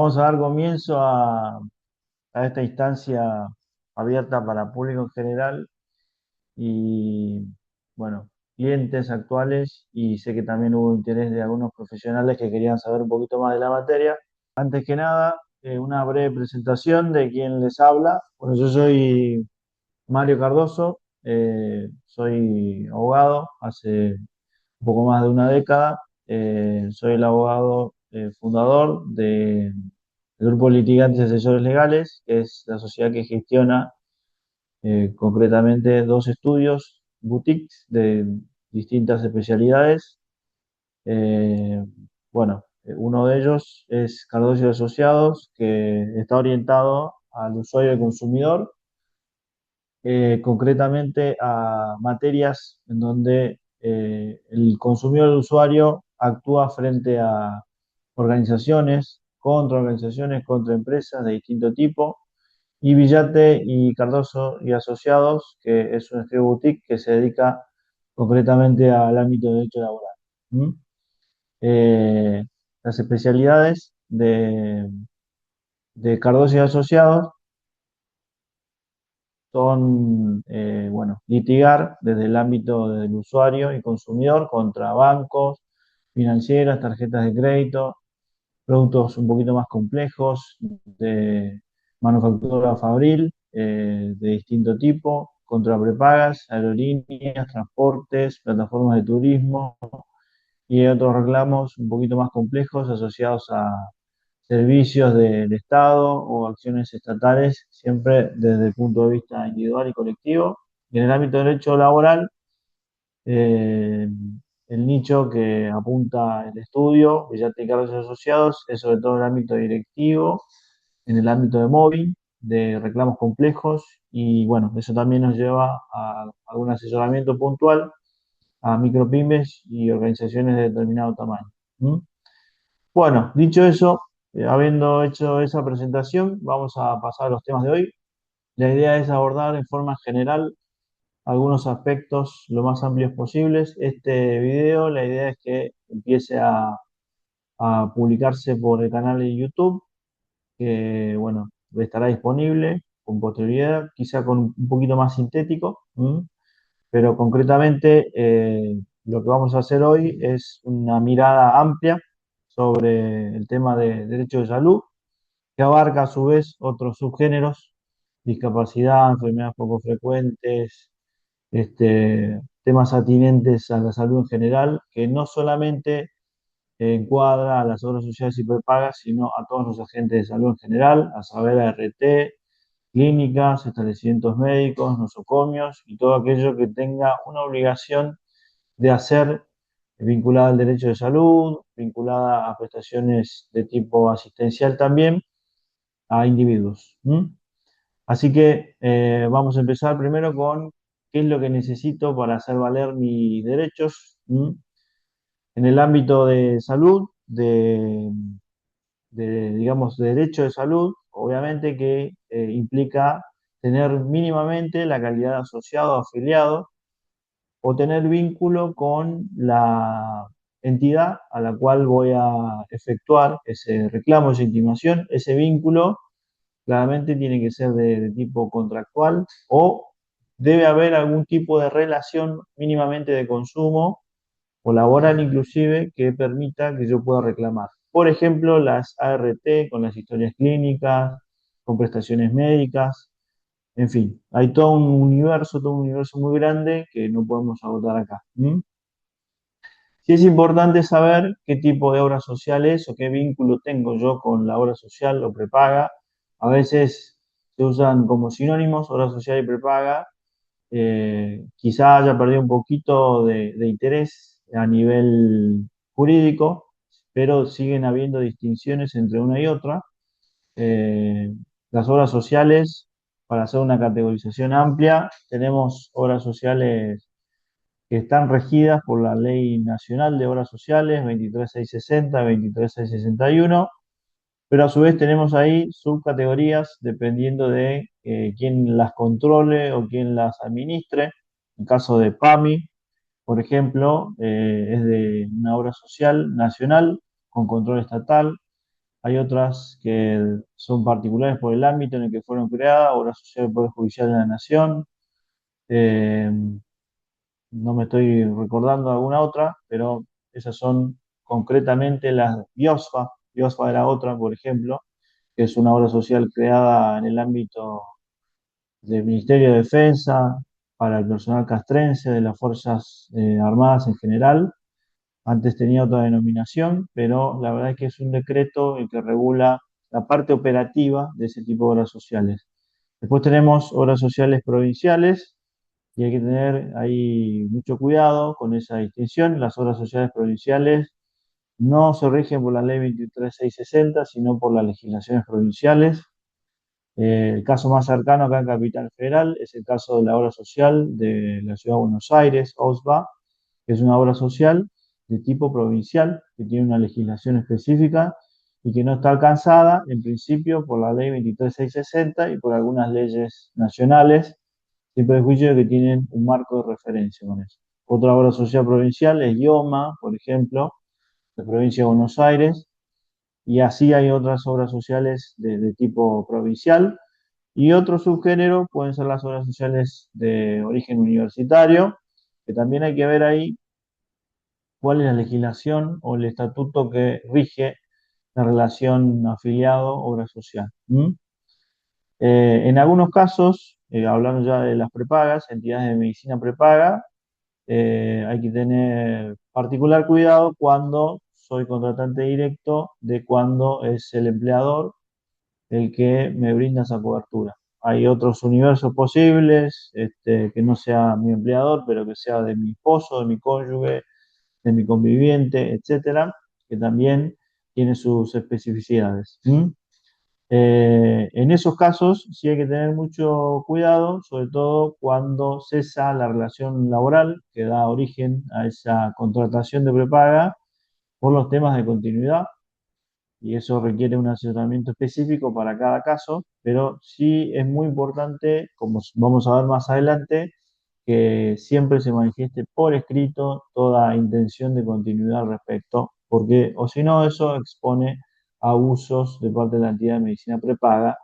Vamos a dar comienzo a esta instancia abierta para público en general y, bueno, clientes actuales, y sé que también hubo interés de algunos profesionales que querían saber un poquito más de la materia. Antes que nada, una breve presentación de quién les habla. Bueno, yo soy Mario Cardoso, soy abogado hace un poco más de una década. Soy el abogado fundador del Grupo Litigantes y Asesores Legales, que es la sociedad que gestiona concretamente dos estudios, boutiques de distintas especialidades. Eh, bueno, uno de ellos es Cardoso y Asociados, que está orientado al usuario y consumidor, concretamente a materias en donde el consumidor, el usuario, actúa frente a organizaciones, contra empresas de distinto tipo, y Villate y Cardoso y Asociados, que es un estudio boutique que se dedica concretamente al ámbito de derecho laboral. ¿Mm? Eh, las especialidades de Cardoso y Asociados son, bueno, litigar desde el ámbito del usuario y consumidor contra bancos, financieras, tarjetas de crédito, productos un poquito más complejos de manufactura fabril, de distinto tipo, contra prepagas, aerolíneas, transportes, plataformas de turismo y otros reclamos un poquito más complejos asociados a servicios del Estado o acciones estatales, siempre desde el punto de vista individual y colectivo. Y en el ámbito de derecho laboral, eh, el nicho que apunta el estudio, Villate y Carlos y Asociados, es sobre todo el ámbito directivo, en el ámbito de móvil, de reclamos complejos, y bueno, eso también nos lleva a algún asesoramiento puntual a micropymes y organizaciones de determinado tamaño. ¿Mm? Bueno, dicho eso, habiendo hecho esa presentación, vamos a pasar a los temas de hoy. La idea es abordar en forma general algunos aspectos lo más amplios posibles. Este video, la idea es que empiece a publicarse por el canal de YouTube, que bueno, estará disponible con posterioridad, quizá con un poquito más sintético. ¿M? Pero concretamente lo que vamos a hacer hoy es una mirada amplia sobre el tema de derecho de salud, que abarca a su vez otros subgéneros: discapacidad, enfermedades poco frecuentes, temas atinentes a la salud en general, que no solamente encuadra a las obras sociales y prepagas, sino a todos los agentes de salud en general, a saber, a RT, clínicas, establecimientos médicos, nosocomios y todo aquello que tenga una obligación de hacer vinculada al derecho de salud, vinculada a prestaciones de tipo asistencial también, a individuos. ¿M? Así que vamos a empezar primero con qué es lo que necesito para hacer valer mis derechos. ¿M? En el ámbito de salud, digamos, de derecho de salud, obviamente que implica tener mínimamente la calidad de asociado o afiliado, o tener vínculo con la entidad a la cual voy a efectuar ese reclamo, esa intimación. Ese vínculo claramente tiene que ser de tipo contractual, o debe haber algún tipo de relación mínimamente de consumo o laboral inclusive que permita que yo pueda reclamar. Por ejemplo, las ART con las historias clínicas, con prestaciones médicas, en fin, hay todo un universo muy grande que no podemos agotar acá. ¿M? Sí es importante saber qué tipo de obra social es o qué vínculo tengo yo con la obra social o prepaga. A veces se usan como sinónimos, obra social y prepaga. Quizá haya perdido un poquito de interés a nivel jurídico, pero siguen habiendo distinciones entre una y otra. Eh, las obras sociales, para hacer una categorización amplia, tenemos obras sociales que están regidas por la Ley Nacional de Obras Sociales 23660, 23661, pero a su vez tenemos ahí subcategorías dependiendo de quién las controle o quién las administre. En caso de PAMI, por ejemplo, es de una obra social nacional con control estatal. Hay otras que son particulares por el ámbito en el que fueron creadas, obra social del Poder Judicial de la Nación. Eh, no me estoy recordando alguna otra, pero esas son concretamente las BIOSFA. BIOSFA era otra, por ejemplo, que es una obra social creada en el ámbito del Ministerio de Defensa, para el personal castrense, de las Fuerzas Armadas en general. Antes tenía otra denominación, pero la verdad es que es un decreto el que regula la parte operativa de ese tipo de obras sociales. Después tenemos obras sociales provinciales y hay que tener ahí mucho cuidado con esa distinción. Las obras sociales provinciales no se rigen por la ley 23660, sino por las legislaciones provinciales. El caso más cercano acá en Capital Federal es el caso de la obra social de la Ciudad de Buenos Aires, OSBA, que es una obra social de tipo provincial, que tiene una legislación específica y que no está alcanzada, en principio, por la ley 23660 y por algunas leyes nacionales, sin perjuicio de que tienen un marco de referencia con eso. Otra obra social provincial es IOMA, por ejemplo, de provincia de Buenos Aires, y así hay otras obras sociales de tipo provincial. Y otro subgénero pueden ser las obras sociales de origen universitario, que también hay que ver ahí cuál es la legislación o el estatuto que rige la relación afiliado-obra social. ¿Mm? En algunos casos, hablando ya de las prepagas, entidades de medicina prepaga, hay que tener particular cuidado cuando soy contratante directo de cuando es el empleador el que me brinda esa cobertura. Hay otros universos posibles, que no sea mi empleador, pero que sea de mi esposo, de mi cónyuge, de mi conviviente, etcétera, que también tiene sus especificidades. ¿Mm? En esos casos sí hay que tener mucho cuidado, sobre todo cuando cesa la relación laboral que da origen a esa contratación de prepaga por los temas de continuidad, y eso requiere un asesoramiento específico para cada caso, pero sí es muy importante, como vamos a ver más adelante, que siempre se manifieste por escrito toda intención de continuidad al respecto, porque o si no, eso expone a abusos de parte de la entidad de medicina prepaga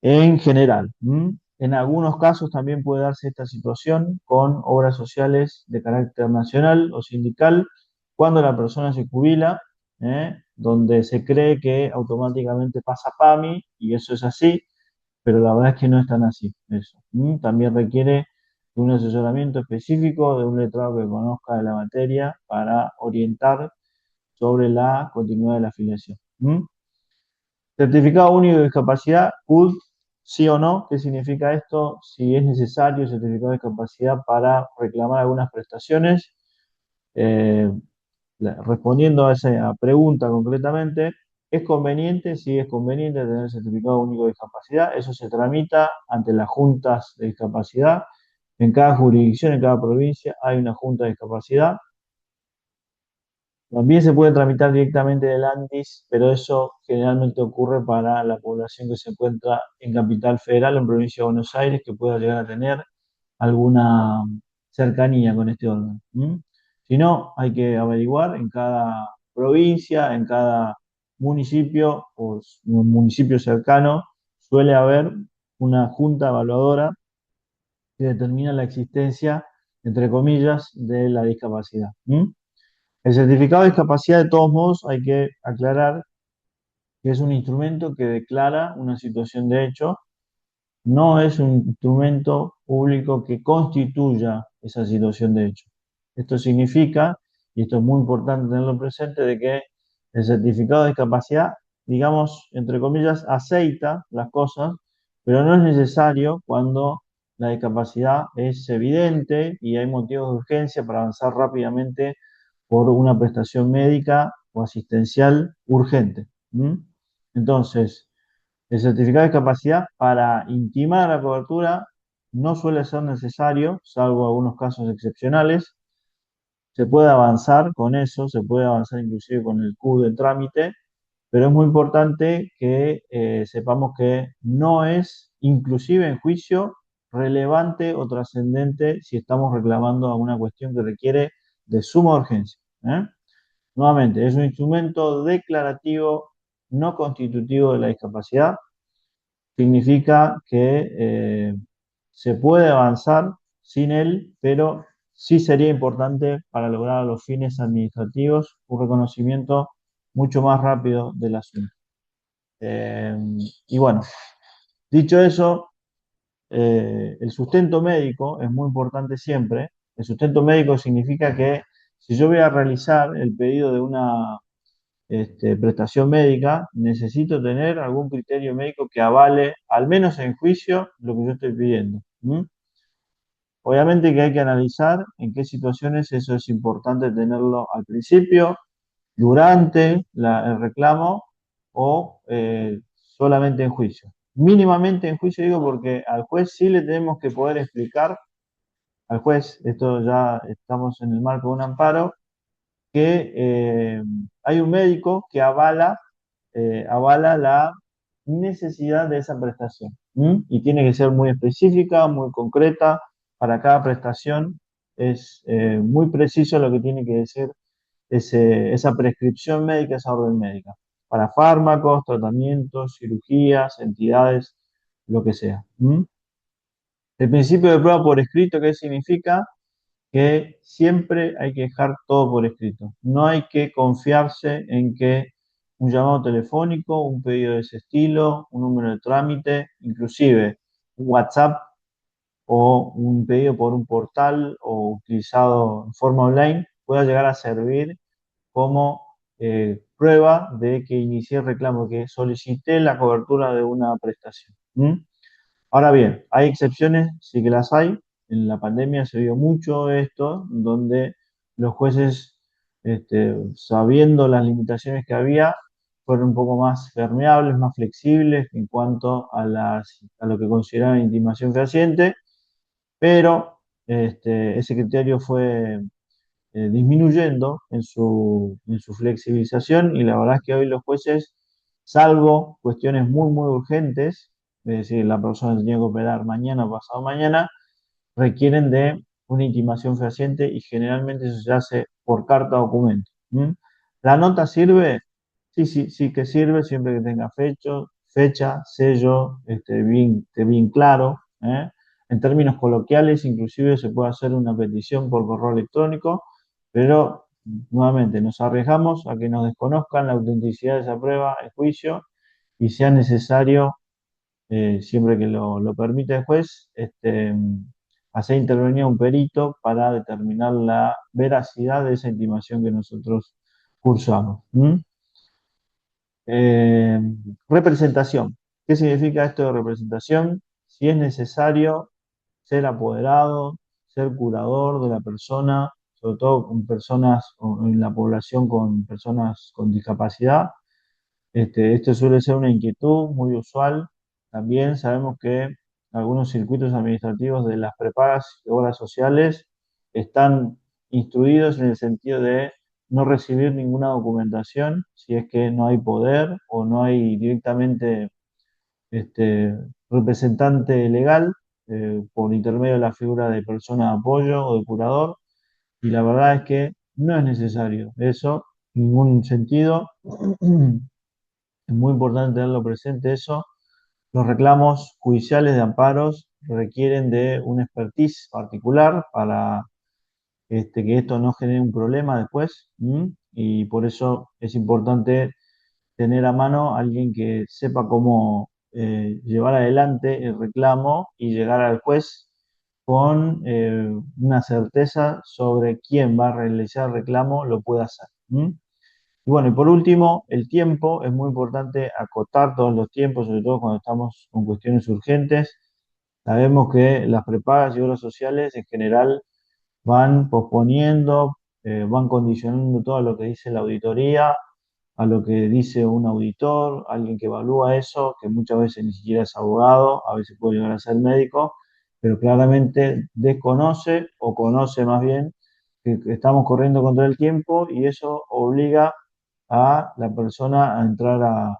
en general. ¿M? En algunos casos también puede darse esta situación con obras sociales de carácter nacional o sindical, cuando la persona se jubila, donde se cree que automáticamente pasa PAMI, y eso es así, pero la verdad es que no es tan así eso. También requiere de un asesoramiento específico, de un letrado que conozca de la materia para orientar sobre la continuidad de la afiliación. Certificado único de discapacidad, CUD, sí o no. ¿Qué significa esto? Si es necesario el certificado de discapacidad para reclamar algunas prestaciones. Eh, Respondiendo a esa pregunta concretamente, ¿es conveniente? Sí, es conveniente tener el certificado único de discapacidad. Eso se tramita ante las juntas de discapacidad. En cada jurisdicción, en cada provincia, hay una junta de discapacidad. También se puede tramitar directamente del ANDIS, pero eso generalmente ocurre para la población que se encuentra en Capital Federal, en provincia de Buenos Aires, que pueda llegar a tener alguna cercanía con este órgano. Si no, hay que averiguar en cada provincia, en cada municipio o un municipio cercano, suele haber una junta evaluadora que determina la existencia, entre comillas, de la discapacidad. El certificado de discapacidad, de todos modos, hay que aclarar que es un instrumento que declara una situación de hecho, no es un instrumento público que constituya esa situación de hecho. Esto significa, y esto es muy importante tenerlo presente, de que el certificado de discapacidad, digamos, entre comillas, aceita las cosas, pero no es necesario cuando la discapacidad es evidente y hay motivos de urgencia para avanzar rápidamente por una prestación médica o asistencial urgente. Entonces, el certificado de discapacidad para intimar la cobertura no suele ser necesario, salvo algunos casos excepcionales. Se puede avanzar con eso, se puede avanzar inclusive con el CUD de trámite, pero es muy importante que sepamos que no es, inclusive en juicio, relevante o trascendente si estamos reclamando a una cuestión que requiere de suma urgencia. Nuevamente, es un instrumento declarativo no constitutivo de la discapacidad. Significa que se puede avanzar sin él, pero sí sería importante para lograr los fines administrativos un reconocimiento mucho más rápido del asunto. Eh, y bueno, dicho eso, el sustento médico es muy importante siempre. El sustento médico significa que si yo voy a realizar el pedido de una prestación médica, necesito tener algún criterio médico que avale, al menos en juicio, lo que yo estoy pidiendo. ¿Mm? Obviamente que hay que analizar en qué situaciones eso es importante tenerlo al principio, durante el reclamo o solamente en juicio. Mínimamente en juicio digo porque al juez sí le tenemos que poder explicar, al juez, esto ya estamos en el marco de un amparo, que hay un médico que avala la necesidad de esa prestación. ¿M? Y tiene que ser muy específica, muy concreta. Para cada prestación es muy preciso lo que tiene que decir esa prescripción médica, esa orden médica. Para fármacos, tratamientos, cirugías, entidades, lo que sea. ¿M? El principio de prueba por escrito, ¿qué significa? Que siempre hay que dejar todo por escrito. No hay que confiarse en que un llamado telefónico, un pedido de ese estilo, un número de trámite, inclusive un WhatsApp o un pedido por un portal o utilizado en forma online, pueda llegar a servir como prueba de que inicié el reclamo, que solicité la cobertura de una prestación. ¿Mm? Ahora bien, hay excepciones, sí que las hay. En la pandemia se vio mucho esto, donde los jueces, sabiendo las limitaciones que había, fueron un poco más permeables, más flexibles en cuanto a lo que consideraban intimación fehaciente, pero ese criterio fue disminuyendo en su flexibilización y la verdad es que hoy los jueces, salvo cuestiones muy, muy urgentes, es decir, la persona se tiene que operar mañana o pasado mañana, requieren de una intimación fehaciente y generalmente eso se hace por carta o documento. ¿M? ¿La nota sirve? Sí, sí, sí que sirve siempre que tenga fecha, sello, bien claro. ¿Eh? En términos coloquiales, inclusive se puede hacer una petición por correo electrónico, pero nuevamente nos arriesgamos a que nos desconozcan la autenticidad de esa prueba en juicio y sea necesario, siempre que lo permita el juez, hacer intervenir a un perito para determinar la veracidad de esa intimación que nosotros cursamos. ¿M? Eh, Representación. ¿Qué significa esto de representación? Si es necesario ser apoderado, ser curador de la persona, sobre todo con personas o en la población con personas con discapacidad. Esto suele ser una inquietud muy usual. También sabemos que algunos circuitos administrativos de las prepagas y obras sociales están instruidos en el sentido de no recibir ninguna documentación si es que no hay poder o no hay directamente este, representante legal por intermedio de la figura de persona de apoyo o de curador. Y la verdad es que no es necesario eso, en ningún sentido. Es muy importante tenerlo presente eso. Los reclamos judiciales de amparos requieren de un expertise particular para que esto no genere un problema después. ¿M? Y por eso es importante tener a mano a alguien que sepa cómo llevar adelante el reclamo y llegar al juez con una certeza sobre quién va a realizar el reclamo lo puede hacer. ¿M? Y bueno, y por último, el tiempo. Es muy importante acotar todos los tiempos, sobre todo cuando estamos con cuestiones urgentes. Sabemos que las prepagas y obras sociales en general van posponiendo, van condicionando todo lo que dice la auditoría, a lo que dice un auditor, alguien que evalúa eso, que muchas veces ni siquiera es abogado, a veces puede llegar a ser médico, pero claramente desconoce o conoce más bien que estamos corriendo contra el tiempo y eso obliga a la persona a entrar a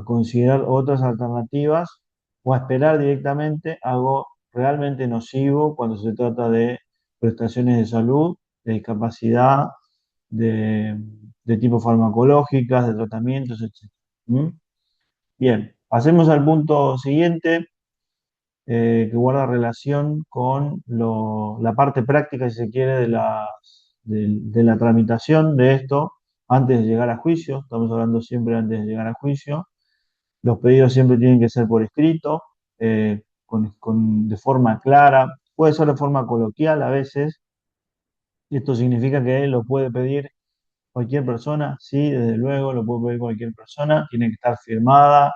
considerar otras alternativas o a esperar directamente algo realmente nocivo cuando se trata de prestaciones de salud, de discapacidad, de, de tipo farmacológicas, de tratamientos, etc. ¿Mm? Bien, pasemos al punto siguiente, que guarda relación con la parte práctica, si se quiere, de la tramitación de esto antes de llegar a juicio. Estamos hablando siempre antes de llegar a juicio. Los pedidos siempre tienen que ser por escrito, de forma clara, puede ser de forma coloquial a veces. Esto significa que lo puede pedir cualquier persona, sí, desde luego lo puede pedir cualquier persona, tiene que estar firmada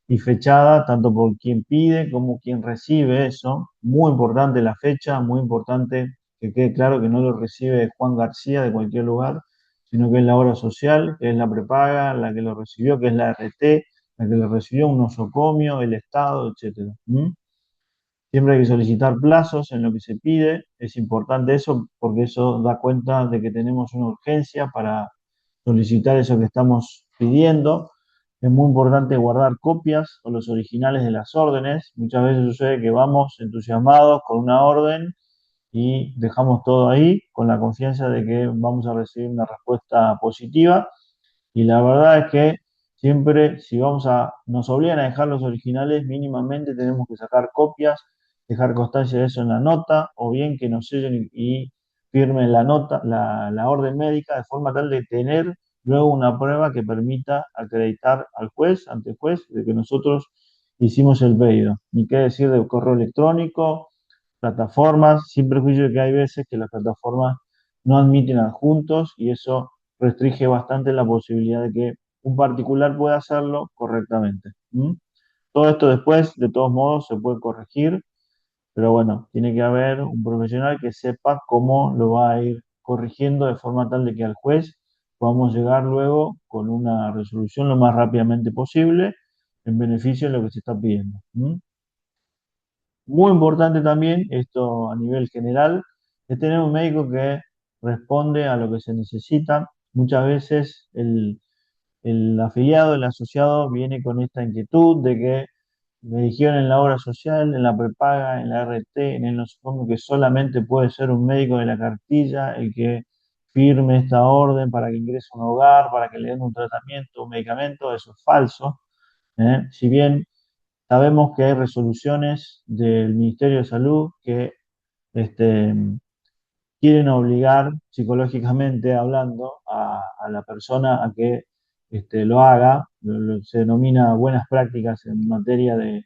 y fechada tanto por quien pide como quien recibe eso. Muy importante la fecha, muy importante que quede claro que no lo recibe Juan García de cualquier lugar, sino que es la obra social, que es la prepaga, la que lo recibió, que es la RT, la que lo recibió un nosocomio, el Estado, etcétera. ¿Mm? Siempre hay que solicitar plazos en lo que se pide. Es importante eso porque eso da cuenta de que tenemos una urgencia para solicitar eso que estamos pidiendo. Es muy importante guardar copias o los originales de las órdenes. Muchas veces sucede que vamos entusiasmados con una orden y dejamos todo ahí con la confianza de que vamos a recibir una respuesta positiva y la verdad es que siempre, si nos obligan a dejar los originales, mínimamente tenemos que sacar copias, dejar constancia de eso en la nota, o bien que nos sellen y firmen la nota, la orden médica, de forma tal de tener luego una prueba que permita acreditar al juez, ante el juez, de que nosotros hicimos el pedido. Ni qué decir de correo electrónico, plataformas, sin perjuicio de que hay veces que las plataformas no admiten adjuntos y eso restringe bastante la posibilidad de que un particular pueda hacerlo correctamente. ¿Mm? Todo esto después, de todos modos, se puede corregir, pero bueno, tiene que haber un profesional que sepa cómo lo va a ir corrigiendo de forma tal de que al juez podamos llegar luego con una resolución lo más rápidamente posible en beneficio de lo que se está pidiendo. ¿Mm? Muy importante también, esto a nivel general, es tener un médico que responde a lo que se necesita. Muchas veces el afiliado, el asociado, viene con esta inquietud de que me dijeron en la obra social, en la prepaga, en la RT, en el nosocomio, que solamente puede ser un médico de la cartilla el que firme esta orden para que ingrese a un hogar, para que le den un tratamiento, un medicamento. Eso es falso. Si bien sabemos que hay resoluciones del Ministerio de Salud que este, quieren obligar psicológicamente hablando a la persona a que lo haga. Se denomina buenas prácticas en materia de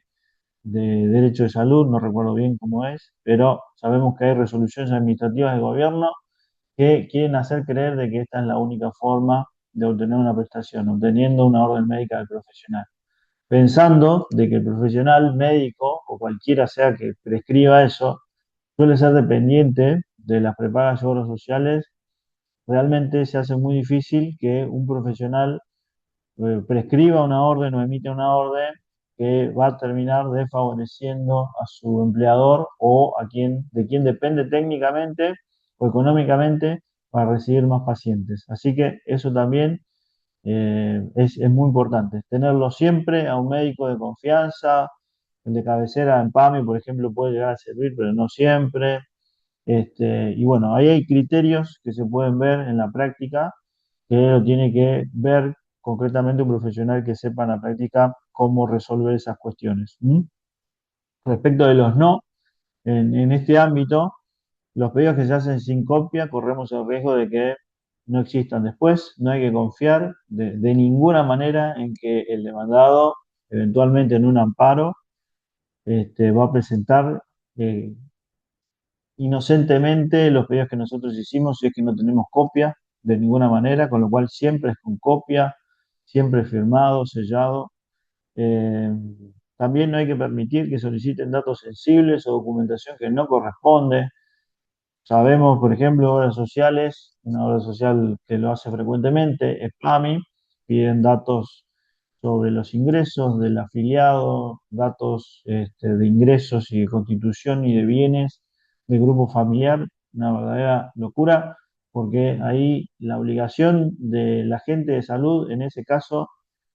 derecho de salud, no recuerdo bien cómo es, pero sabemos que hay resoluciones administrativas del gobierno que quieren hacer creer de que esta es la única forma de obtener una prestación, obteniendo una orden médica del profesional, pensando de que el profesional médico o cualquiera sea que prescriba eso, suele ser dependiente de las prepagas y obras sociales. Realmente se hace muy difícil que un profesional prescriba una orden o emite una orden que va a terminar desfavoreciendo a su empleador o de quien depende técnicamente o económicamente para recibir más pacientes. Así que eso también es muy importante. Tenerlo siempre a un médico de confianza, el de cabecera en PAMI, por ejemplo, puede llegar a servir, pero no siempre. Y bueno, ahí hay criterios que se pueden ver en la práctica, que lo tiene que ver concretamente un profesional que sepa en la práctica cómo resolver esas cuestiones. ¿Mm? Respecto de los no, en este ámbito, los pedidos que se hacen sin copia corremos el riesgo de que no existan después. No hay que confiar de ninguna manera en que el demandado, eventualmente en un amparo, va a presentar eh, inocentemente los pedidos que nosotros hicimos si es que no tenemos copia de ninguna manera, con lo cual siempre es con copia, siempre firmado, sellado. Eh, También no hay que permitir que soliciten datos sensibles o documentación que no corresponde. Sabemos, por ejemplo, obras sociales, una obra social que lo hace frecuentemente es PAMI, piden datos sobre los ingresos del afiliado, datos de ingresos y de constitución y de bienes del grupo familiar, una verdadera locura, porque ahí la obligación de la gente de salud, en ese caso,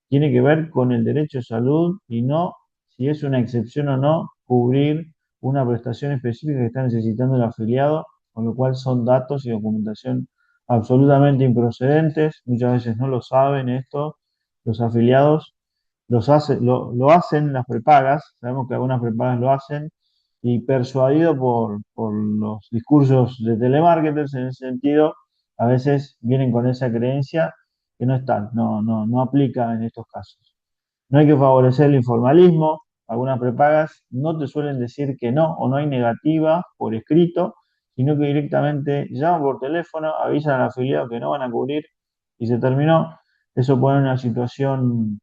tiene que ver con el derecho de salud y no si es una excepción o no cubrir una prestación específica que está necesitando el afiliado, con lo cual son datos y documentación absolutamente improcedentes, muchas veces no lo saben esto, los afiliados lo hacen las prepagas, sabemos que algunas prepagas lo hacen, y persuadido por los discursos de telemarketers en ese sentido, a veces vienen con esa creencia que no es tal, no aplica en estos casos. No hay que favorecer el informalismo. Algunas prepagas no te suelen decir que no o no hay negativa por escrito, sino que directamente llaman por teléfono, avisan al afiliado que no van a cubrir y se terminó. Eso pone una situación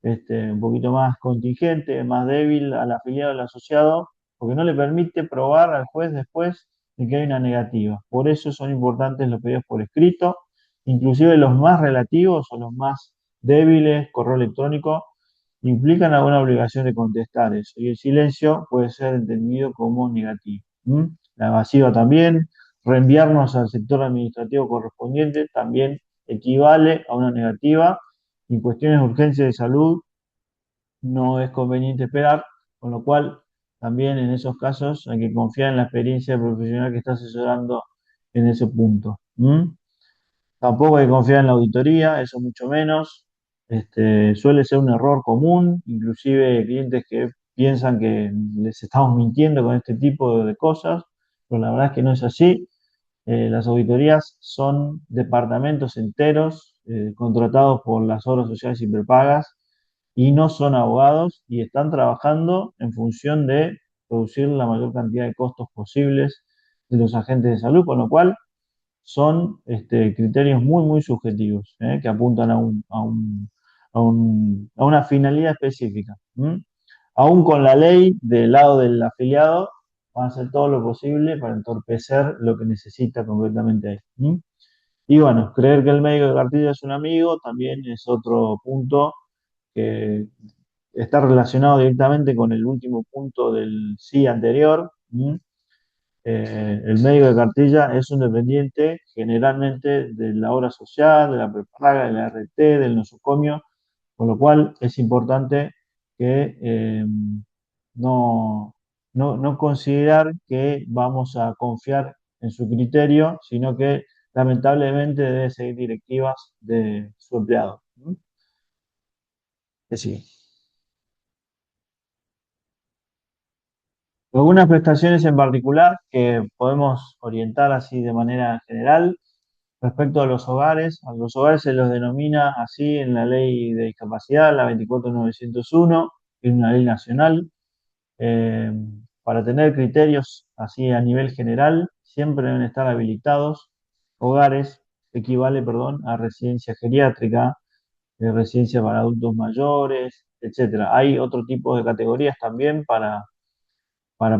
un poquito más contingente, más débil al afiliado, al asociado, porque no le permite probar al juez después de que hay una negativa. Por eso son importantes los pedidos por escrito, inclusive los más relativos o los más débiles, correo electrónico, implican alguna obligación de contestar eso. Y el silencio puede ser entendido como negativo. ¿Mm? La evasiva también, reenviarnos al sector administrativo correspondiente también equivale a una negativa. En cuestiones de urgencia de salud no es conveniente esperar, con lo cual también en esos casos hay que confiar en la experiencia profesional que está asesorando en ese punto. ¿Mm? Tampoco hay que confiar en la auditoría, eso mucho menos. Suele ser un error común, inclusive clientes que piensan que les estamos mintiendo con este tipo de cosas, pero la verdad es que no es así. Las auditorías son departamentos enteros contratados por las obras sociales y prepagas y no son abogados y están trabajando en función de producir la mayor cantidad de costos posibles de los agentes de salud, con lo cual son criterios muy subjetivos, que apuntan a una finalidad específica. ¿M? Aún con la ley del lado del afiliado, van a hacer todo lo posible para entorpecer lo que necesita concretamente ahí. ¿M? Y bueno, creer que el médico de cartilla es un amigo también es otro punto que está relacionado directamente con el último punto del sí anterior. ¿M? El médico de cartilla es un dependiente generalmente de la obra social, de la prepaga, de la RT, del nosocomio, con lo cual es importante que no, no considerar que vamos a confiar en su criterio, sino que lamentablemente debe seguir directivas de su empleado. ¿Mm? Que sí. Algunas prestaciones en particular que podemos orientar así de manera general. Respecto a los hogares se los denomina así en la ley de discapacidad, la 24901, que es una ley nacional. Eh, para tener criterios así a nivel general, siempre deben estar habilitados. Hogares equivale, perdón, a residencia geriátrica, residencia para adultos mayores, etcétera. Hay otro tipo de categorías también para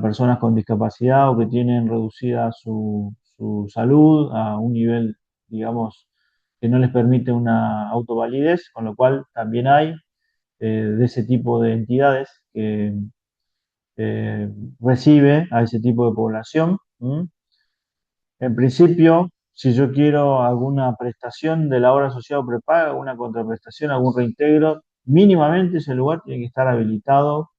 personas con discapacidad o que tienen reducida su salud a un nivel, digamos, que no les permite una autovalidez, con lo cual también hay de ese tipo de entidades que eh, recibe a ese tipo de población. ¿M? En principio, si yo quiero alguna prestación de la obra social o prepaga, alguna contraprestación, algún reintegro, mínimamente ese lugar tiene que estar habilitado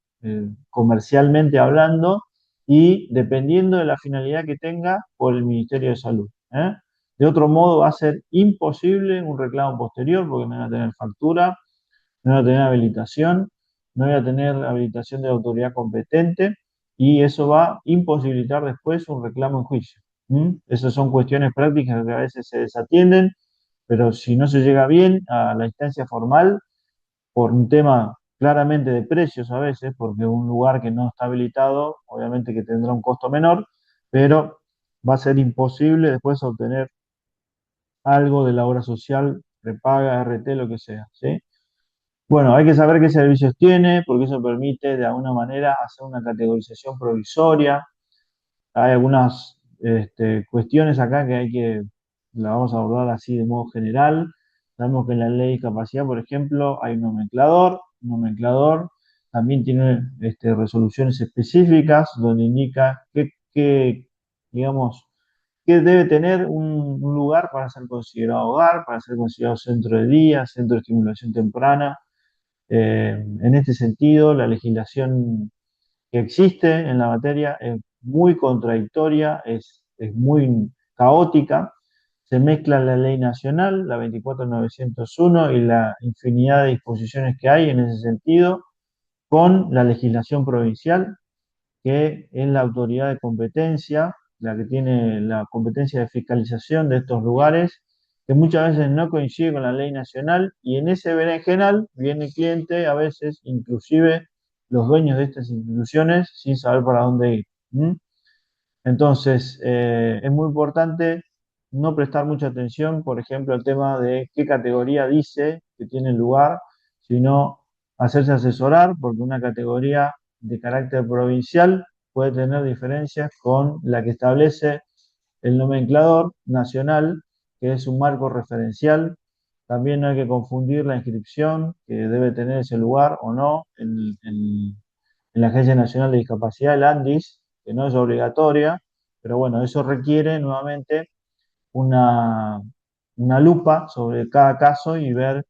comercialmente hablando y dependiendo de la finalidad que tenga por el Ministerio de Salud. ¿Eh? De otro modo va a ser imposible un reclamo posterior porque no van a tener factura, no voy a tener habilitación, no voy a tener habilitación de autoridad competente y eso va a imposibilitar después un reclamo en juicio. ¿Mm? Esas son cuestiones prácticas que a veces se desatienden, pero si no se llega bien a la instancia formal, por un tema claramente de precios a veces, porque un lugar que no está habilitado, obviamente que tendrá un costo menor, pero va a ser imposible después obtener algo de la obra social, prepaga, RT, lo que sea, ¿sí? Bueno, hay que saber qué servicios tiene, porque eso permite de alguna manera hacer una categorización provisoria. Hay algunas cuestiones acá que la vamos a abordar así de modo general. Sabemos que en la ley de discapacidad, por ejemplo, hay un nomenclador también tiene resoluciones específicas donde indica digamos, qué debe tener un lugar para ser considerado hogar, para ser considerado centro de día, centro de estimulación temprana. En este sentido, la legislación que existe en la materia es muy contradictoria, es muy caótica. se mezcla la ley nacional, la 24.901 y la infinidad de disposiciones que hay en ese sentido, con la legislación provincial, que es la autoridad de competencia, la que tiene la competencia de fiscalización de estos lugares, que muchas veces no coincide con la ley nacional, y en ese berenjenal viene el cliente, a veces, inclusive los dueños de estas instituciones, sin saber para dónde ir. ¿Mm? Entonces, es muy importante no prestar mucha atención, por ejemplo, al tema de qué categoría dice que tiene lugar, sino hacerse asesorar, porque una categoría de carácter provincial puede tener diferencias con la que establece el nomenclador nacional, que es un marco referencial. También no hay que confundir la inscripción que debe tener ese lugar o no en la Agencia Nacional de Discapacidad, el ANDIS, que no es obligatoria, pero bueno, eso requiere nuevamente una, una lupa sobre cada caso y ver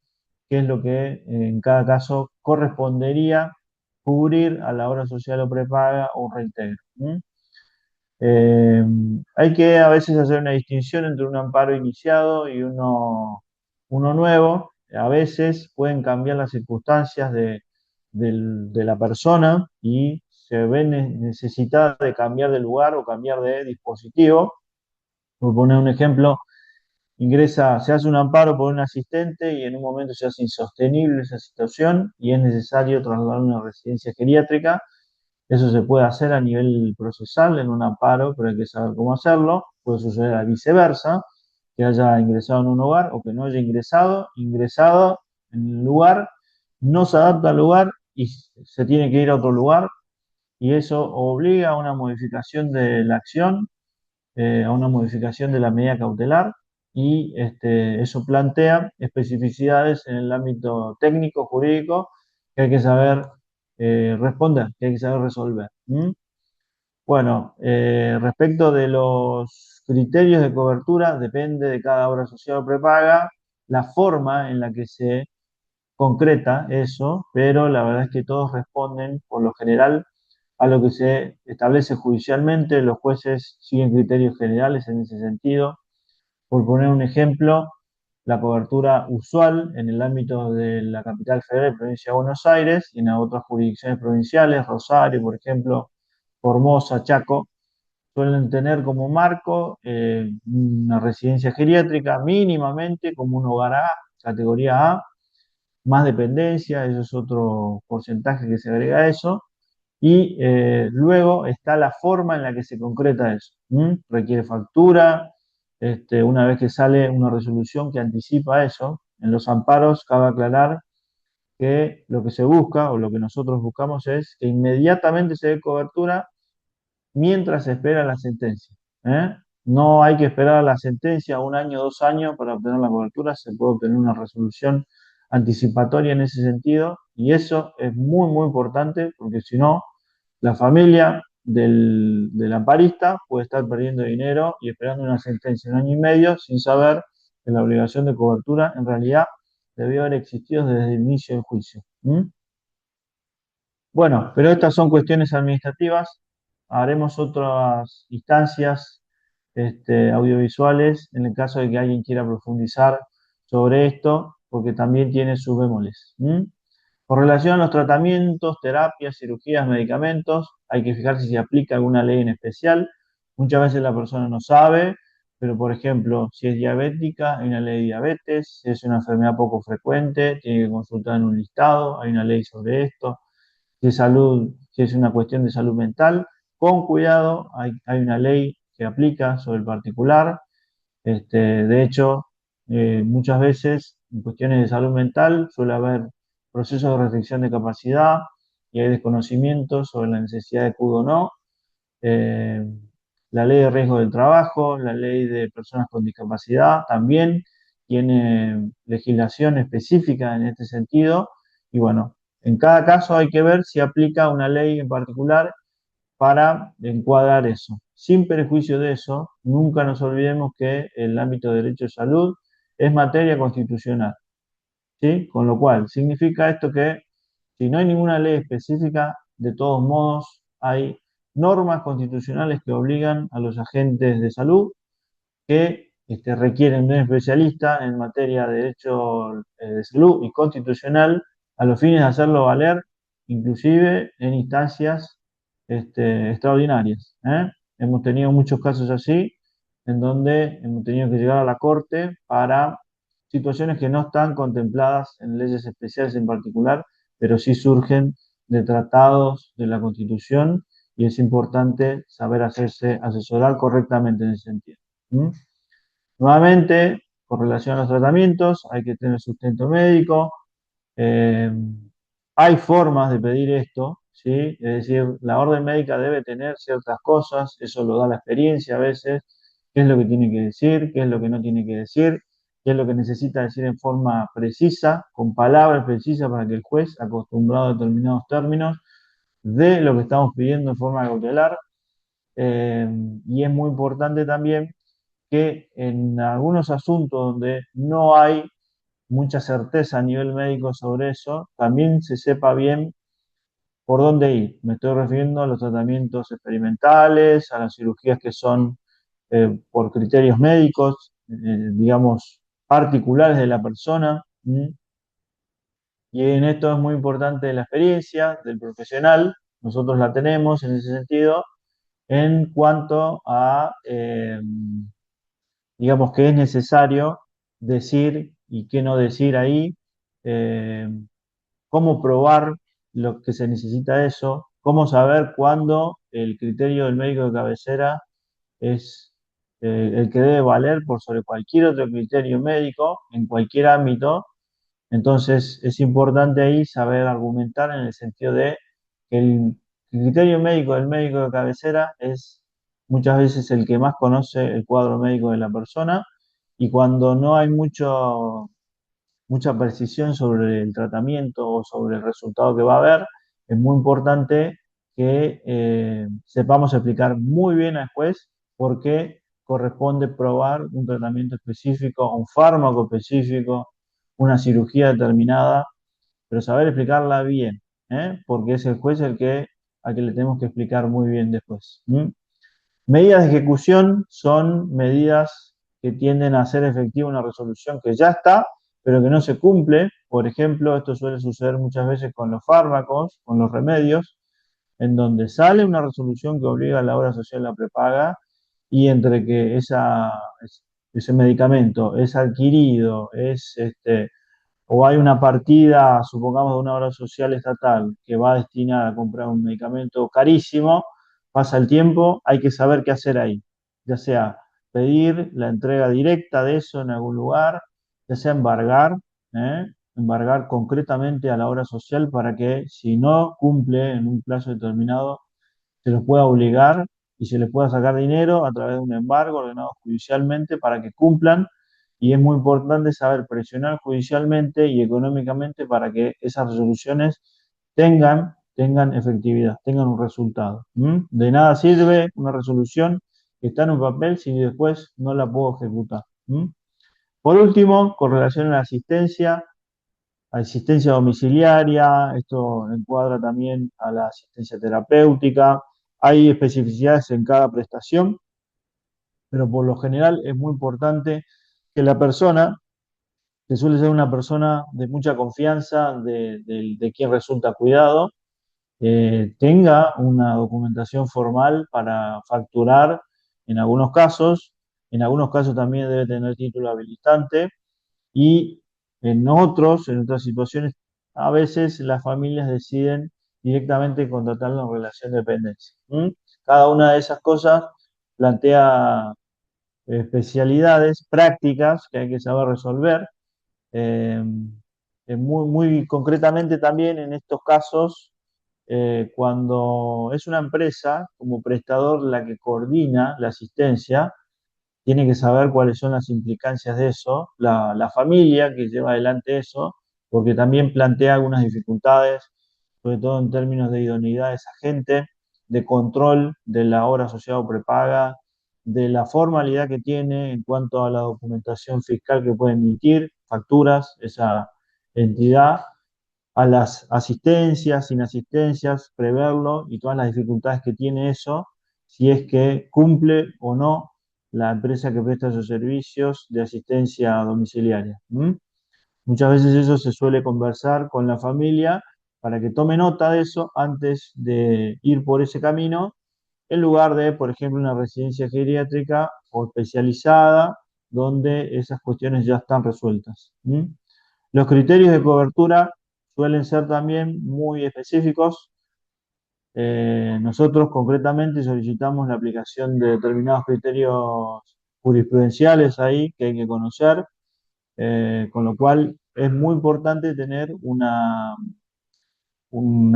qué es lo que en cada caso correspondería cubrir a la obra social o prepaga o reintegro. ¿Mm? Eh, Hay que a veces hacer una distinción entre un amparo iniciado y uno nuevo. A veces pueden cambiar las circunstancias de la persona y se ve necesitada de cambiar de lugar o cambiar de dispositivo. Por poner un ejemplo, se hace un amparo por un asistente y en un momento se hace insostenible esa situación y es necesario trasladar a una residencia geriátrica. Eso se puede hacer a nivel procesal en un amparo, pero hay que saber cómo hacerlo. Puede suceder a viceversa, que haya ingresado en un hogar o que no haya ingresado en el lugar, no se adapta al lugar y se tiene que ir a otro lugar y eso obliga a una modificación de la acción, a una modificación de la medida cautelar y eso plantea especificidades en el ámbito técnico, jurídico, que hay que saber responder, que hay que saber resolver. ¿Mm? Bueno, respecto de los criterios de cobertura, depende de cada obra social o prepaga, la forma en la que se concreta eso, pero la verdad es que todos responden, por lo general, a lo que se establece judicialmente. Los jueces siguen criterios generales en ese sentido. Por poner un ejemplo, la cobertura usual en el ámbito de la capital federal, provincia de Buenos Aires, y en otras jurisdicciones provinciales, Rosario, por ejemplo, Formosa, Chaco, suelen tener como marco una residencia geriátrica mínimamente como un hogar A, categoría A, más dependencia, eso es otro porcentaje que se agrega a eso, y luego está la forma en la que se concreta eso. ¿Mm? Requiere factura, una vez que sale una resolución que anticipa eso. En los amparos cabe aclarar que lo que se busca o lo que nosotros buscamos es que inmediatamente se dé cobertura mientras se espera la sentencia. ¿Eh? No hay que esperar a la sentencia 1 año, 2 años para obtener la cobertura, se puede obtener una resolución anticipatoria en ese sentido y eso es muy, muy importante porque si no, la familia del amparista puede estar perdiendo dinero y esperando una sentencia 1 año y medio sin saber que la obligación de cobertura en realidad debió haber existido desde el inicio del juicio. ¿Mm? Bueno, pero estas son cuestiones administrativas. Haremos otras instancias audiovisuales en el caso de que alguien quiera profundizar sobre esto, porque también tiene sus bemoles. ¿Mm? Con relación a los tratamientos, terapias, cirugías, medicamentos, hay que fijarse si se aplica alguna ley en especial. Muchas veces la persona no sabe, pero por ejemplo, si es diabética, hay una ley de diabetes, si es una enfermedad poco frecuente, tiene que consultar en un listado, hay una ley sobre esto. Si es salud, si es una cuestión de salud mental, con cuidado, hay una ley que aplica sobre el particular. De hecho, muchas veces en cuestiones de salud mental suele haber procesos de restricción de capacidad y hay desconocimiento sobre la necesidad de CUD o no. Eh, la ley de riesgo del trabajo, la ley de personas con discapacidad también tiene legislación específica en este sentido y bueno, en cada caso hay que ver si aplica una ley en particular para encuadrar eso. Sin perjuicio de eso, nunca nos olvidemos que el ámbito de derecho de salud es materia constitucional, ¿sí? Con lo cual, significa esto que si no hay ninguna ley específica, de todos modos hay normas constitucionales que obligan a los agentes de salud que requieren de un especialista en materia de derecho de salud y constitucional a los fines de hacerlo valer, inclusive en instancias extraordinarias, ¿eh? Hemos tenido muchos casos así, en donde hemos tenido que llegar a la Corte para situaciones que no están contempladas en leyes especiales en particular, pero sí surgen de tratados de la Constitución y es importante saber hacerse asesorar correctamente en ese sentido. ¿Mm? Nuevamente, con relación a los tratamientos, hay que tener sustento médico. eh, Hay formas de pedir esto, ¿sí? Es decir, la orden médica debe tener ciertas cosas, eso lo da la experiencia a veces, qué es lo que tiene que decir, qué es lo que no tiene que decir, qué es lo que necesita decir en forma precisa, con palabras precisas para que el juez, acostumbrado a determinados términos, dé lo que estamos pidiendo en forma cautelar. Eh, y es muy importante también que en algunos asuntos donde no hay mucha certeza a nivel médico sobre eso, también se sepa bien por dónde ir. Me estoy refiriendo a los tratamientos experimentales, a las cirugías que son por criterios médicos, digamos, particulares de la persona. Y en esto es muy importante la experiencia del profesional, nosotros la tenemos en ese sentido, en cuanto a digamos que es necesario decir y qué no decir ahí, eh, cómo probar lo que se necesita de eso, cómo saber cuándo el criterio del médico de cabecera es el que debe valer por sobre cualquier otro criterio médico en cualquier ámbito. Entonces es importante ahí saber argumentar en el sentido de que el criterio médico del médico de cabecera es muchas veces el que más conoce el cuadro médico de la persona y cuando no hay mucha precisión sobre el tratamiento o sobre el resultado que va a haber, es muy importante que sepamos explicar muy bien al juez por qué corresponde probar un tratamiento específico, un fármaco específico, una cirugía determinada, pero saber explicarla bien, ¿eh? Porque es el juez al que le tenemos que explicar muy bien después. Medidas de ejecución son medidas que tienden a hacer efectiva una resolución que ya está, pero que no se cumple. Por ejemplo, esto suele suceder muchas veces con los fármacos, con los remedios, en donde sale una resolución que obliga a la obra social a prepaga y entre que ese medicamento es adquirido, o hay una partida, supongamos, de una obra social estatal que va destinada a comprar un medicamento carísimo, pasa el tiempo, hay que saber qué hacer ahí, ya sea pedir la entrega directa de eso en algún lugar, ya sea ¿eh? Embargar concretamente a la obra social para que si no cumple en un plazo determinado, se los pueda obligar y se les pueda sacar dinero a través de un embargo ordenado judicialmente para que cumplan. Y es muy importante saber presionar judicialmente y económicamente para que esas resoluciones tengan efectividad, tengan un resultado. De nada sirve una resolución que está en un papel si después no la puedo ejecutar. Por último, con relación a la asistencia domiciliaria, esto encuadra también a la asistencia terapéutica. Hay especificidades en cada prestación, pero por lo general es muy importante que la persona, que suele ser una persona de mucha confianza de quien resulta cuidado, tenga una documentación formal para facturar en algunos casos también debe tener título habilitante y en otras situaciones, a veces las familias deciden directamente contratarlo en relación de dependencia. Cada una de esas cosas plantea especialidades prácticas que hay que saber resolver. Eh, muy concretamente también en estos casos, cuando es una empresa como prestador la que coordina la asistencia, tiene que saber cuáles son las implicancias de eso, la familia que lleva adelante eso, porque también plantea algunas dificultades, sobre todo en términos de idoneidad de esa gente, de control de la obra social o prepaga, de la formalidad que tiene en cuanto a la documentación fiscal que puede emitir, facturas, esa entidad, a las asistencias, inasistencias, preverlo y todas las dificultades que tiene eso, si es que cumple o no la empresa que presta esos servicios de asistencia domiciliaria. Muchas veces eso se suele conversar con la familia para que tome nota de eso antes de ir por ese camino, en lugar de, por ejemplo, una residencia geriátrica o especializada, donde esas cuestiones ya están resueltas. Los criterios de cobertura suelen ser también muy específicos. Nosotros concretamente solicitamos la aplicación de determinados criterios jurisprudenciales ahí que hay que conocer, con lo cual es muy importante tener un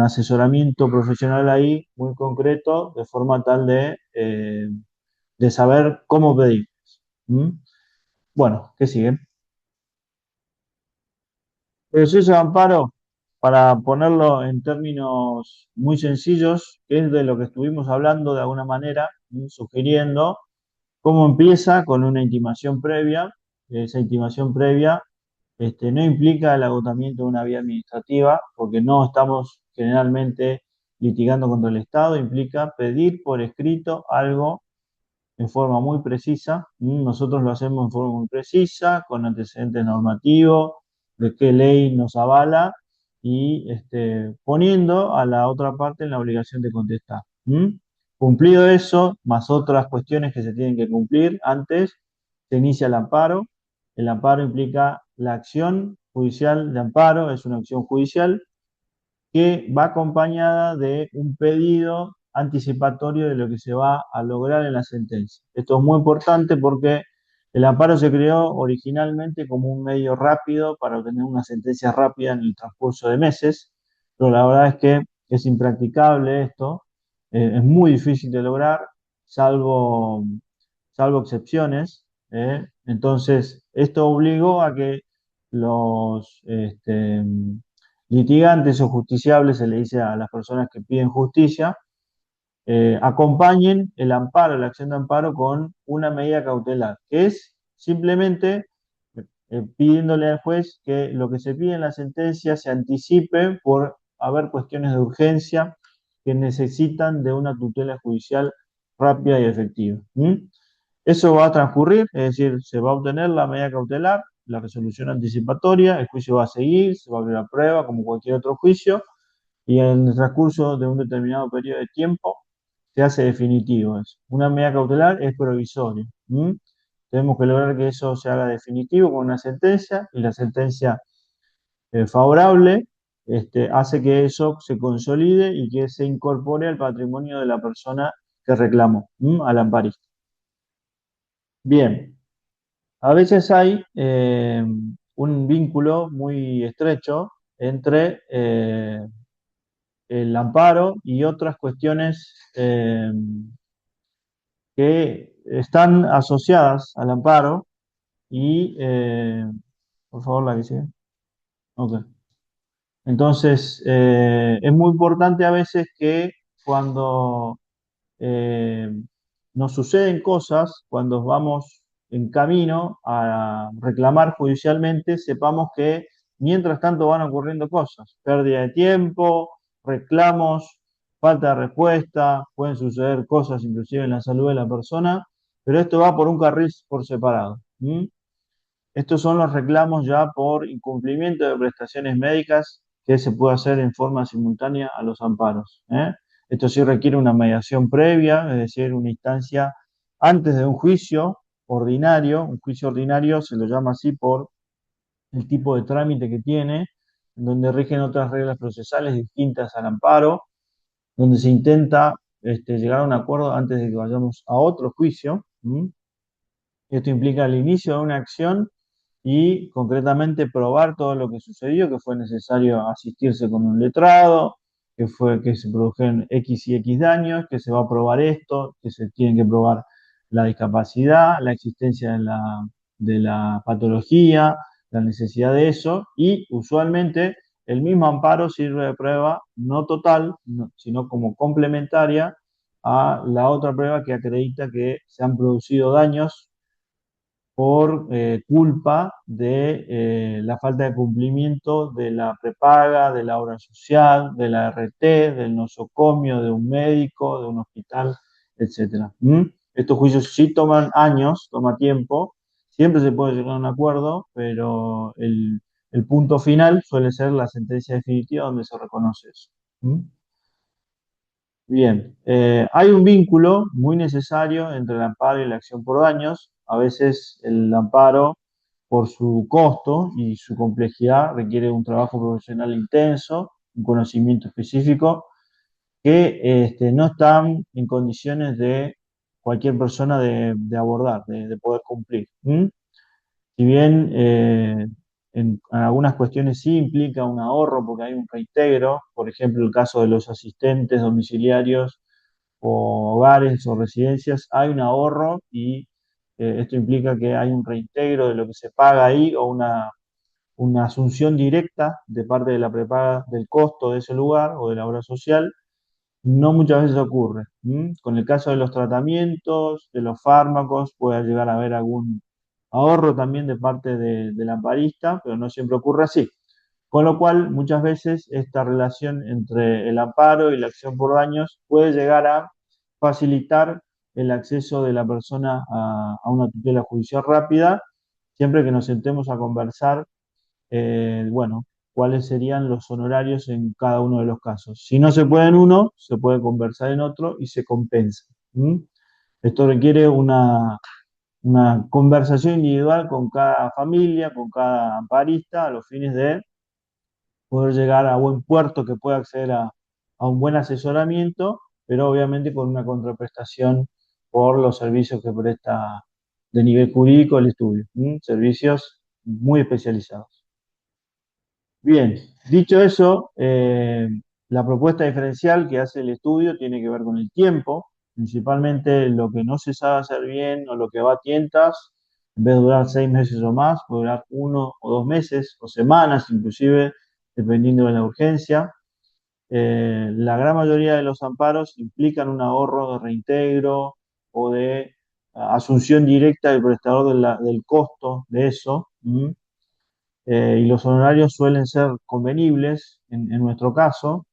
asesoramiento profesional ahí muy concreto, de forma tal de saber cómo pedir. ¿Mm? Bueno, ¿qué sigue? El proceso de amparo, para ponerlo en términos muy sencillos, que es de lo que estuvimos hablando de alguna manera, sugiriendo cómo empieza con una intimación previa. Esa intimación previa no implica el agotamiento de una vía administrativa, porque no estamos generalmente litigando contra el Estado, implica pedir por escrito algo en forma muy precisa. Nosotros lo hacemos en forma muy precisa, con antecedentes normativos, de qué ley nos avala y poniendo a la otra parte en la obligación de contestar. Cumplido eso, más otras cuestiones que se tienen que cumplir antes, se inicia el amparo. El amparo implica la acción judicial de amparo, es una acción judicial que va acompañada de un pedido anticipatorio de lo que se va a lograr en la sentencia. Esto es muy importante porque el amparo se creó originalmente como un medio rápido para obtener una sentencia rápida en el transcurso de meses, pero la verdad es que es impracticable esto, es muy difícil de lograr, salvo excepciones. Entonces, esto obligó a que los litigantes o justiciables, se le dice a las personas que piden justicia, acompañen el amparo, la acción de amparo con una medida cautelar, que es simplemente pidiéndole al juez que lo que se pide en la sentencia se anticipe por haber cuestiones de urgencia que necesitan de una tutela judicial rápida y efectiva. Eso va a transcurrir, es decir, se va a obtener la medida cautelar, la resolución anticipatoria, el juicio va a seguir, se va a abrir la prueba como cualquier otro juicio, y en el transcurso de un determinado periodo de tiempo se hace definitivo eso. Una medida cautelar es provisoria. Tenemos que lograr que eso se haga definitivo con una sentencia, y la sentencia favorable hace que eso se consolide y que se incorpore al patrimonio de la persona que reclamó, al amparista. Bien, a veces hay un vínculo muy estrecho entre el amparo y otras cuestiones que están asociadas al amparo y, por favor, la que sigue. Ok. Entonces, es muy importante a veces que cuando eh, nos suceden cosas, cuando vamos en camino a reclamar judicialmente, sepamos que mientras tanto van ocurriendo cosas, pérdida de tiempo, reclamos, falta de respuesta, pueden suceder cosas inclusive en la salud de la persona, pero esto va por un carril por separado. Estos son los reclamos ya por incumplimiento de prestaciones médicas que se puede hacer en forma simultánea a los amparos. Esto sí requiere una mediación previa, es decir, una instancia antes de un juicio ordinario. Un juicio ordinario se lo llama así por el tipo de trámite que tiene, en donde rigen otras reglas procesales distintas al amparo, donde se intenta llegar a un acuerdo antes de que vayamos a otro juicio. Esto implica el inicio de una acción y concretamente probar todo lo que sucedió, que fue necesario asistirse con un letrado, que se produjeron X y X daños, que se va a probar esto, que se tiene que probar la discapacidad, la existencia de la patología, la necesidad de eso, y usualmente el mismo amparo sirve de prueba no total, sino como complementaria a la otra prueba que acredita que se han producido daños por culpa de la falta de cumplimiento de la prepaga, de la obra social, de la RT, del nosocomio, de un médico, de un hospital, etcétera. Estos juicios sí toman años, toma tiempo, siempre se puede llegar a un acuerdo, pero el punto final suele ser la sentencia definitiva donde se reconoce eso. ¿Mm? Bien, hay un vínculo muy necesario entre el amparo y la acción por daños. A veces el amparo, por su costo y su complejidad, requiere un trabajo profesional intenso, un conocimiento específico que no están en condiciones de cualquier persona de abordar, de poder cumplir. ¿Mm? Si bien en algunas cuestiones sí implica un ahorro porque hay un reintegro, por ejemplo el caso de los asistentes domiciliarios o hogares o residencias, hay un ahorro y esto implica que hay un reintegro de lo que se paga ahí o una asunción directa de parte de la prepaga del costo de ese lugar o de la obra social. No muchas veces ocurre. ¿M? Con el caso de los tratamientos, de los fármacos, puede llegar a haber algún ahorro también de parte del amparista, pero no siempre ocurre así. Con lo cual, muchas veces esta relación entre el amparo y la acción por daños puede llegar a facilitar el acceso de la persona a una tutela judicial rápida, siempre que nos sentemos a conversar bueno, cuáles serían los honorarios en cada uno de los casos. Si no se puede en uno, se puede conversar en otro y se compensa. ¿Mm? Esto requiere una conversación individual con cada familia, con cada amparista, a los fines de poder llegar a buen puerto que pueda acceder a un buen asesoramiento, pero obviamente con una contraprestación por los servicios que presta de nivel jurídico el estudio. ¿Mm? Servicios muy especializados. Bien, dicho eso, la propuesta diferencial que hace el estudio tiene que ver con el tiempo, principalmente lo que no se sabe hacer bien o lo que va a tientas, en vez de durar 6 meses o más, puede durar 1 o 2 meses o semanas, inclusive, dependiendo de la urgencia. La gran mayoría de los amparos implican un ahorro de reintegro o de asunción directa del prestador del costo de eso. ¿M? Y los honorarios suelen ser convenibles en nuestro caso.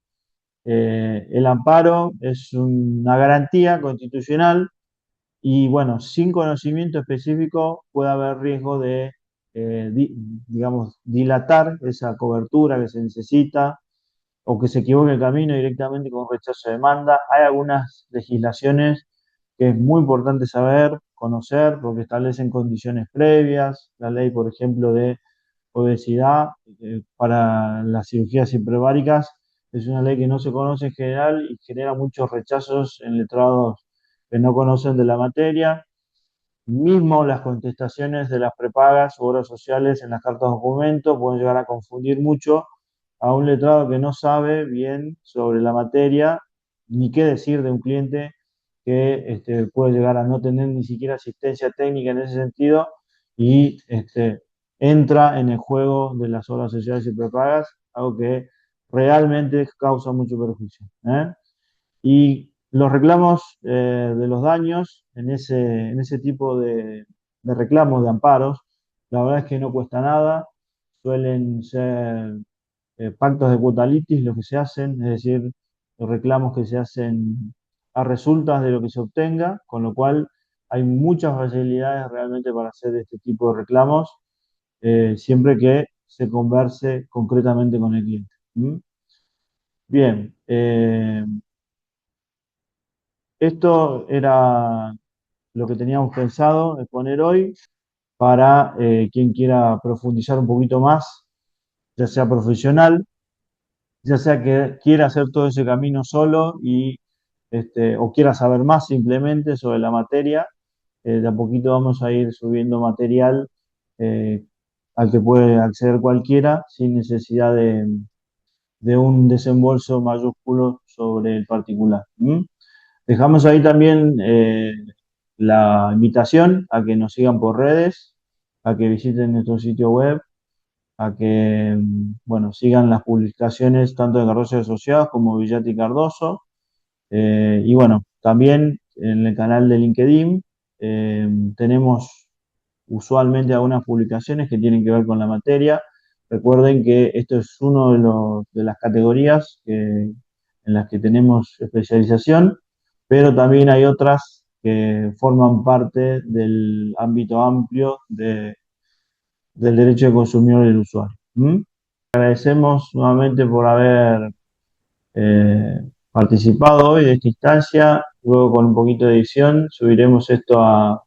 El amparo es una garantía constitucional y bueno, sin conocimiento específico puede haber riesgo de, digamos, dilatar esa cobertura que se necesita o que se equivoque el camino directamente con rechazo de demanda. Hay algunas legislaciones que es muy importante saber, conocer, porque establecen condiciones previas. La ley, por ejemplo, de obesidad para las cirugías hiperbáricas es una ley que no se conoce en general y genera muchos rechazos en letrados que no conocen de la materia. Mismo las contestaciones de las prepagas o obras sociales en las cartas de documento pueden llegar a confundir mucho a un letrado que no sabe bien sobre la materia ni qué decir de un cliente que puede llegar a no tener ni siquiera asistencia técnica en ese sentido y entra en el juego de las obras sociales y prepagas, algo que realmente causa mucho perjuicio. ¿Eh? Y los reclamos de los daños en ese tipo de reclamos, de amparos, la verdad es que no cuesta nada, suelen ser pactos de cuota litis los que se hacen, es decir, los reclamos que se hacen a resultas de lo que se obtenga, con lo cual hay muchas facilidades realmente para hacer este tipo de reclamos, siempre que se converse concretamente con el cliente. ¿Mm? Bien, esto era lo que teníamos pensado exponer hoy para quien quiera profundizar un poquito más, ya sea profesional, ya sea que quiera hacer todo ese camino solo o quiera saber más simplemente sobre la materia. De a poquito vamos a ir subiendo material eh, al que puede acceder cualquiera sin necesidad de un desembolso mayúsculo sobre el particular. ¿Mm? Dejamos ahí también la invitación a que nos sigan por redes, a que visiten nuestro sitio web, a que bueno, sigan las publicaciones tanto de Cardoso y Asociados como Villati y Cardoso. Y bueno, también en el canal de LinkedIn tenemos usualmente algunas publicaciones que tienen que ver con la materia. Recuerden que esto es uno de las categorías en las que tenemos especialización, pero también hay otras que forman parte del ámbito amplio del derecho de consumidor y del usuario. ¿Mm? Agradecemos nuevamente por haber participado hoy de esta instancia. Luego, con un poquito de edición, subiremos esto a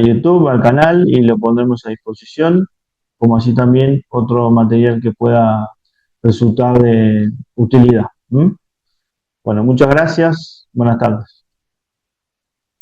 YouTube, al canal, y lo pondremos a disposición, como así también otro material que pueda resultar de utilidad. ¿Mm? Bueno, muchas gracias. Buenas tardes.